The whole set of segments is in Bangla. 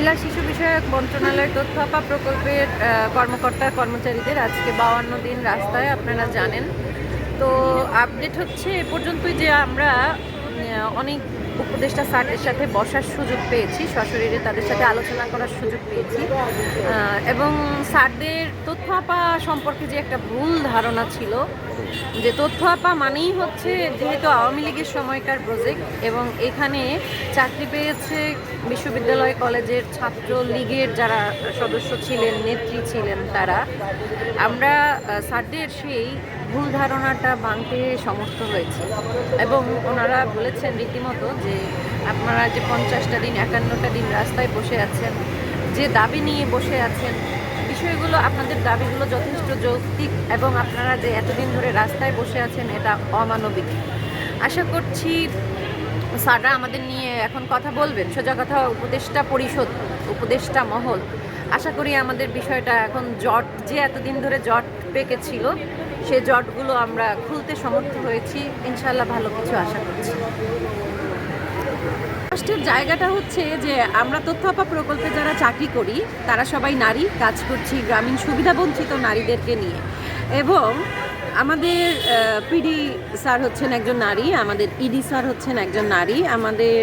মহিলা শিশু বিষয়ক মন্ত্রণালয়ের তথ্য আপা প্রকল্পের কর্মকর্তা কর্মচারীদের আজকে 52 দিন রাস্তায়, আপনারা জানেন। তো আপডেট হচ্ছে এ পর্যন্তই যে আমরা অনেক উপদেষ্টা স্যারদের সাথে বসার সুযোগ পেয়েছি, সশরীরে তাদের সাথে আলোচনা করার সুযোগ পেয়েছি এবং স্যারদের তথ্য আপা সম্পর্কে যে একটা ভুল ধারণা ছিল যে তথ্য আপা মানেই হচ্ছে যেহেতু আওয়ামী লীগের সময়কার প্রজেক্ট এবং এখানে চাকরি পেয়েছে বিশ্ববিদ্যালয় কলেজের ছাত্র লীগের যারা সদস্য ছিলেন, নেত্রী ছিলেন, তারা আমরা স্যারদের সেই ভুল ধারণাটা ভাঙতে সমর্থ হয়েছি এবং ওনারা বলেছেন রীতিমতো যে আপনারা যে 50টা দিন 51টা দিন রাস্তায় বসে আছেন, যে দাবি নিয়ে বসে আছেন, বিষয়গুলো আপনাদের দাবিগুলো যথেষ্ট যৌক্তিক এবং আপনারা যে এতদিন ধরে রাস্তায় বসে আছেন এটা অমানবিক। আশা করছি স্যাররা আমাদের নিয়ে এখন কথা বলবেন, সোজা কথা উপদেষ্টা পরিষদ, উপদেষ্টা মহল, আশা করি আমাদের বিষয়টা এখন জট যে এতদিন ধরে জট পেকেছিল সে জটগুলো আমরা খুলতে সমর্থ হয়েছি। ইনশাল্লাহ ভালো কিছু আশা করছি। কষ্টের জায়গাটা হচ্ছে যে আমরা তথ্য আপা প্রকল্পে যারা চাকরি করি তারা সবাই নারী, কাজ করছি গ্রামীণ সুবিধাবঞ্চিত নারীদেরকে নিয়ে এবং আমাদের পিডি স্যার হচ্ছেন একজন নারী, আমাদের ইডি স্যার হচ্ছেন একজন নারী, আমাদের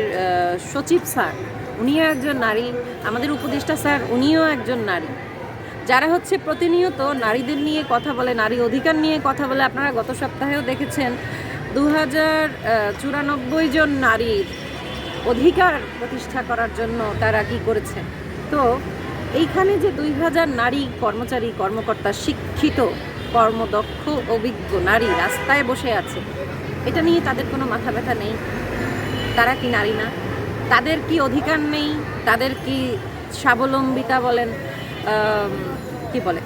সচিব স্যার উনিও একজন নারী, আমাদের উপদেষ্টা স্যার উনিও একজন নারী, যারা হচ্ছে প্রতিনিয়ত নারীদের নিয়ে কথা বলে, নারী অধিকার নিয়ে কথা বলে। আপনারা গত সপ্তাহেও দেখেছেন 2094 জন নারীর অধিকার প্রতিষ্ঠা করার জন্য তারা কি করেছে। তো এইখানে যে 2000 নারী কর্মচারী কর্মকর্তা শিক্ষিত কর্মদক্ষ অভিজ্ঞ নারী রাস্তায় বসে আছে, এটা নিয়ে তাদের কোনো মাথা ব্যথা নেই? তারা কি নারী না? তাদের কি অধিকার নেই? তাদের কি স্বাবলম্বিতা বলেন, কি বলে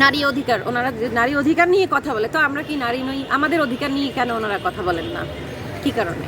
নারী অধিকার, ওনারা যে নারী অধিকার নিয়ে কথা বলে, তো আমরা কি নারী নই? আমাদের অধিকার নিয়ে কেন ওনারা কথা বলেন না? কি কারণে?